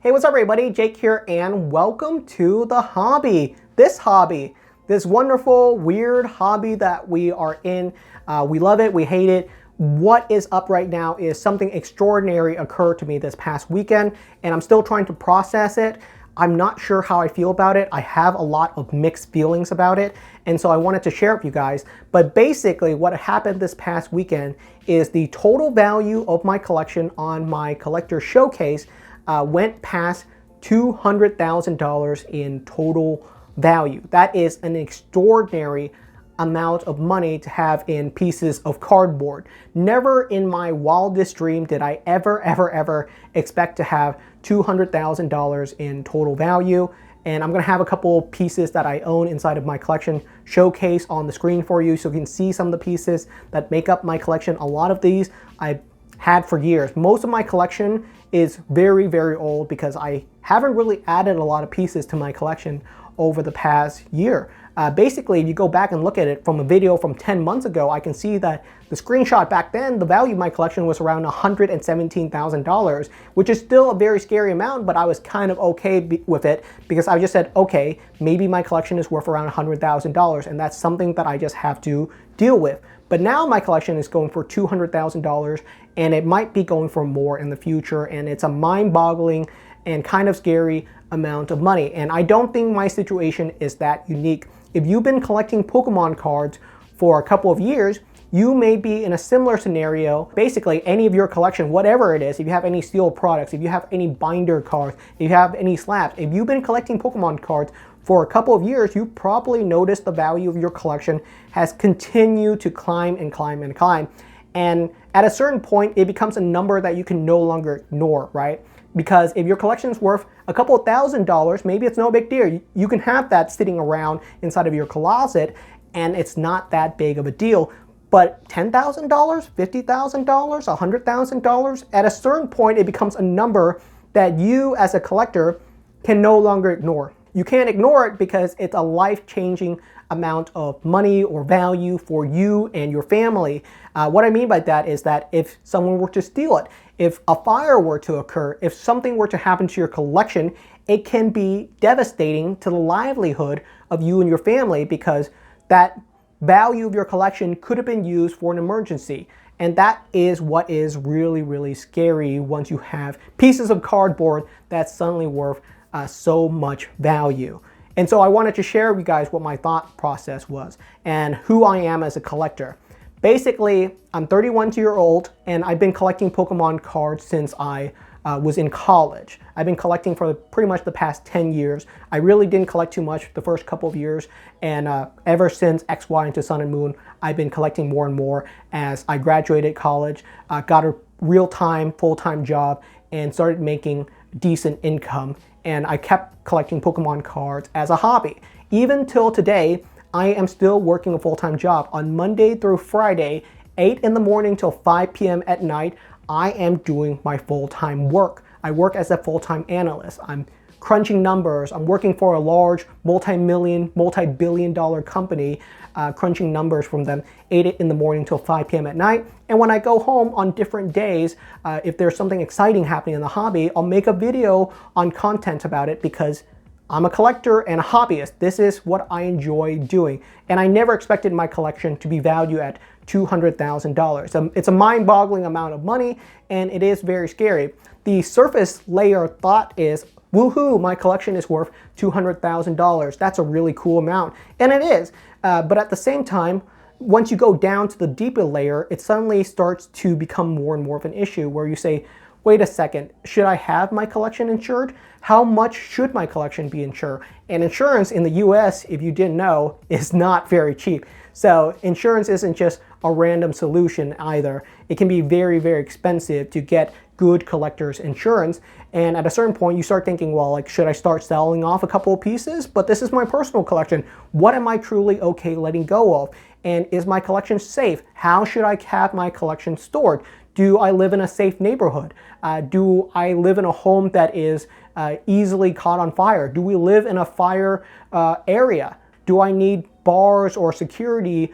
Hey, what's up everybody? Jake here and welcome to the hobby. This wonderful, weird hobby that we are in. We love it, we hate it. What is up right now is something extraordinary occurred to me this past weekend and I'm still trying to process it. I'm not sure how I feel about it. I have a lot of mixed feelings about it, and so I wanted to share it with you guys. But basically what happened this past weekend is the total value of my collection on my Collectr showcase went past $200,000 in total value. That is an extraordinary amount of money to have in pieces of cardboard. Never in my wildest dream did I ever expect to have $200,000 in total value. And I'm gonna have a couple pieces that I own inside of my collection showcase on the screen for you so you can see some of the pieces that make up my collection. A lot of these I've had for years. Most of my collection is very old because I haven't really added a lot of pieces to my collection over the past year. Basically, if you go back and look at it from a video from 10 months ago, I can see that the screenshot back then, the value of my collection was around $117,000, which is still a very scary amount, but I was kind of okay with it because I just said, okay, maybe my collection is worth around $100,000, and that's something that I just have to deal with. But now my collection is going for $200,000, and it might be going for more in the future, and it's a mind-boggling and kind of scary amount of money. And I don't think my situation is that unique. If you've been collecting Pokemon cards for a couple of years, you may be in a similar scenario. Basically, any of your collection, whatever it is, if you have any sealed products, if you have any binder cards, if you have any slabs, if you've been collecting Pokemon cards for a couple of years, you probably noticed the value of your collection has continued to climb and climb and climb. And at a certain point, it becomes a number that you can no longer ignore, right? Because if your collection is worth a couple $1,000s, maybe it's no big deal. You can have that sitting around inside of your closet and it's not that big of a deal. But $10,000, $50,000, $100,000, at a certain point it becomes a number that you as a collector can no longer ignore. You can't ignore it because it's a life-changing amount of money or value for you and your family. What I mean by that is that if someone were to steal it, if a fire were to occur, if something were to happen to your collection, it can be devastating to the livelihood of you and your family because that value of your collection could have been used for an emergency. And that is what is really scary once you have pieces of cardboard that's suddenly worth so much value. And so I wanted to share with you guys what my thought process was and who I am as a collector. Basically, I'm 31 years old and I've been collecting Pokemon cards since I was in college. I've been collecting for pretty much the past 10 years. I really didn't collect too much the first couple of years, and ever since X, Y into Sun and Moon, I've been collecting more and more as I graduated college, got a real-time, full-time job, and started making decent income. And I kept collecting Pokemon cards as a hobby. Even till today, I am still working a full-time job. On Monday through Friday, 8 in the morning till 5 p.m. at night, I am doing my full-time work. I work as a full-time analyst. I'm crunching numbers. I'm working for a large multi-million, multi-billion dollar company, crunching numbers from them 8 in the morning till 5 p.m. at night. And when I go home on different days, if there's something exciting happening in the hobby, I'll make a video on content about it because I'm a collector and a hobbyist. This is what I enjoy doing. And I never expected my collection to be valued at $200,000. It's a mind-boggling amount of money and it is very scary. The surface layer thought is, woohoo, my collection is worth $200,000. That's a really cool amount. And it is. But at the same time, once you go down to the deeper layer, it suddenly starts to become more and more of an issue where you say, wait a second, should I have my collection insured? How much should my collection be insured? And insurance in the US, if you didn't know, is not very cheap. So insurance isn't just a random solution either. It can be very expensive to get good collector's insurance. And at a certain point, you start thinking, well, like, should I start selling off a couple of pieces? But this is my personal collection. What am I truly okay letting go of? And is my collection safe? How should I have my collection stored? Do I live in a safe neighborhood? Do I live in a home that is easily caught on fire? Do we live in a fire area? Do I need bars or security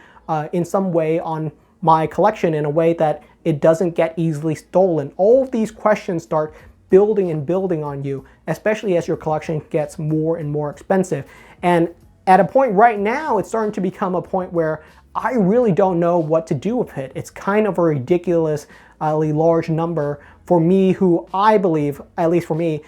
in some way on my collection in a way that it doesn't get easily stolen? All of these questions start building and building on you, especially as your collection gets more and more expensive. And at a point right now, it's starting to become a point where I really don't know what to do with it. It's kind of a ridiculously large number for me, who I believe, at least for me,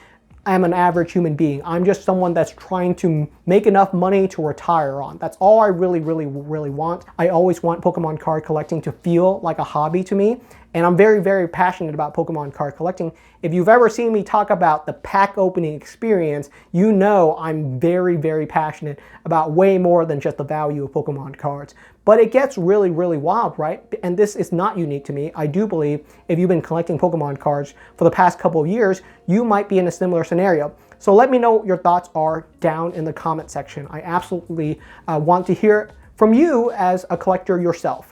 I'm an average human being. I'm just someone that's trying to make enough money to retire on. That's all I really want. I always want Pokemon card collecting to feel like a hobby to me. And I'm very passionate about Pokemon card collecting. If you've ever seen me talk about the pack opening experience, you know I'm very passionate about way more than just the value of Pokemon cards. But it gets really wild, right? And this is not unique to me. I do believe if you've been collecting Pokemon cards for the past couple of years, you might be in a similar scenario. So let me know what your thoughts are down in the comment section. I absolutely want to hear from you as a collector yourself.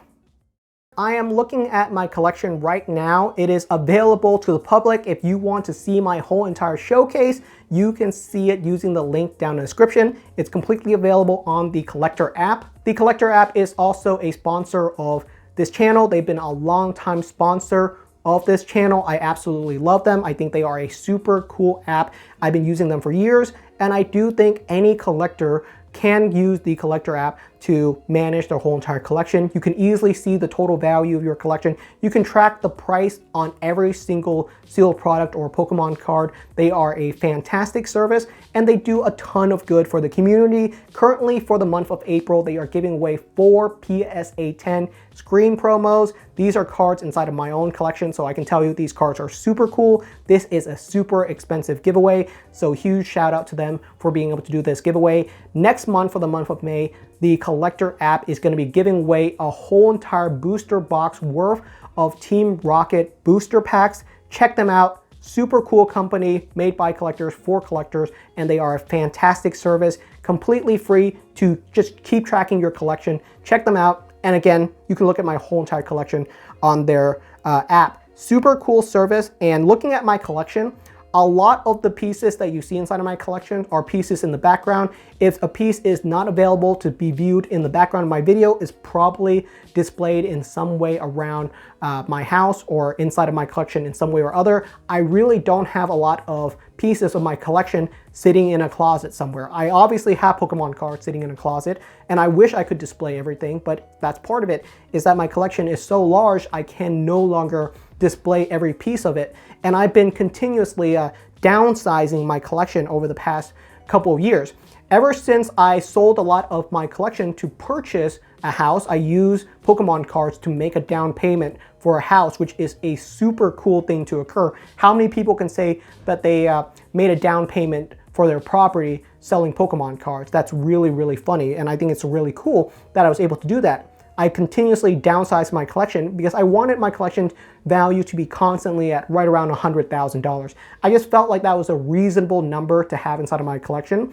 I am looking at my collection right now. It is available to the public. If you want to see my whole entire showcase, you can see it using the link down in the description. It's completely available on the Collectr app. The Collectr app is also a sponsor of this channel. They've been a long-time sponsor of this channel. I absolutely love them. I think they are a super cool app. I've been using them for years, and I do think any collector can use the Collectr app to manage their whole entire collection. You can easily see the total value of your collection. You can track the price on every single sealed product or Pokemon card. They are a fantastic service, and they do a ton of good for the community. Currently, for the month of April, they are giving away 4 PSA 10 Scream promos. These are cards inside of my own collection, so I can tell you these cards are super cool. This is a super expensive giveaway, so huge shout out to them for being able to do this giveaway. Next month, for the month of May, the Collectr app is going to be giving away a whole entire booster box worth of Team Rocket booster packs. Check them out. Super cool company, made by collectors for collectors, and they are a fantastic service, completely free to just keep tracking your collection. Check them out. And again, you can look at my whole entire collection on their app. Super cool service. And looking at my collection, a lot of the pieces that you see inside of my collection are pieces in the background. If a piece is not available to be viewed in the background of my video, it's probably displayed in some way around my house or inside of my collection in some way or other. I really don't have a lot of pieces of my collection sitting in a closet somewhere. I obviously have Pokemon cards sitting in a closet, and I wish I could display everything, but that's part of it, is that my collection is so large I can no longer display every piece of it. And I've been continuously downsizing my collection over the past couple of years. Ever since I sold a lot of my collection to purchase a house, I use Pokemon cards to make a down payment for a house, which is a super cool thing to occur. How many people can say that they made a down payment for their property selling Pokemon cards? That's really funny, and I think it's really cool that I was able to do that. I continuously downsized my collection because I wanted my collection value to be constantly at right around $100,000. I just felt like that was a reasonable number to have inside of my collection.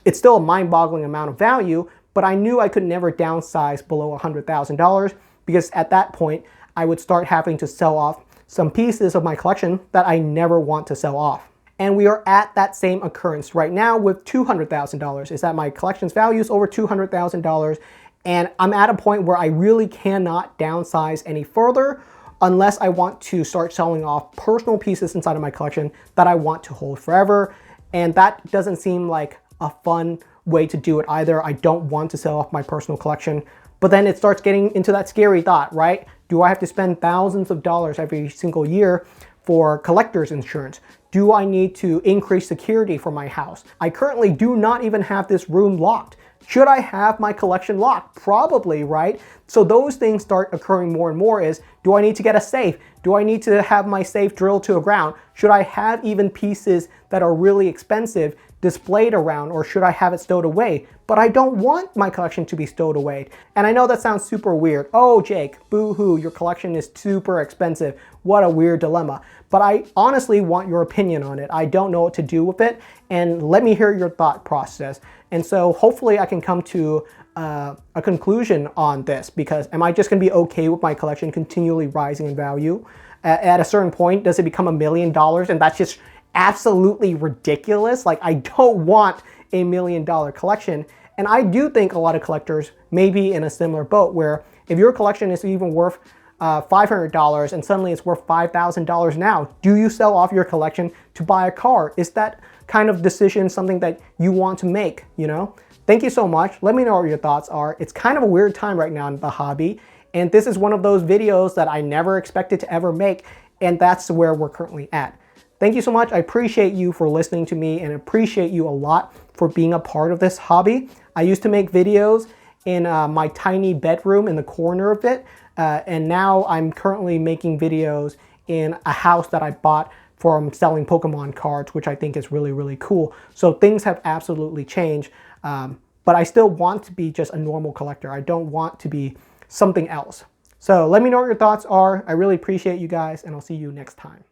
It's still a mind-boggling amount of value, but I knew I could never downsize below $100,000 because at that point, I would start having to sell off some pieces of my collection that I never want to sell off. And we are at that same occurrence right now with $200,000, is that my collection's value is over $200,000. And I'm at a point where I really cannot downsize any further unless I want to start selling off personal pieces inside of my collection that I want to hold forever. And that doesn't seem like a fun way to do it either. I don't want to sell off my personal collection. But then it starts getting into that scary thought, right? Do I have to spend thousands of dollars every single year for collector's insurance? Do I need to increase security for my house? I currently do not even have this room locked. Should I have my collection locked? Probably, right? So those things start occurring more and more is, do I need to get a safe? Do I need to have my safe drilled to the ground? Should I have even pieces that are really expensive displayed around, or should I have it stowed away? But I don't want my collection to be stowed away. And I know that sounds super weird. Oh, Jake, boo-hoo, your collection is super expensive. What a weird dilemma. But I honestly want your opinion on it. I don't know what to do with it, and let me hear your thought process. And so hopefully I can come to a conclusion on this, because am I just gonna be okay with my collection continually rising in value? At a certain point, does it become $1 million? And that's just absolutely ridiculous. Like, I don't want a $1 million collection. And I do think a lot of collectors may be in a similar boat where if your collection is even worth $500 and suddenly it's worth $5,000 now. Do you sell off your collection to buy a car? Is that kind of decision something that you want to make, you know? Thank you so much. Let me know what your thoughts are. It's kind of a weird time right now in the hobby, and this is one of those videos that I never expected to ever make, and that's where we're currently at. Thank you so much. I appreciate you for listening to me and appreciate you a lot for being a part of this hobby. I used to make videos in my tiny bedroom in the corner of it, and now I'm currently making videos in a house that I bought from selling Pokemon cards, which I think is really, really cool. So things have absolutely changed, but I still want to be just a normal collector. I don't want to be something else. So let me know what your thoughts are. I really appreciate you guys, and I'll see you next time.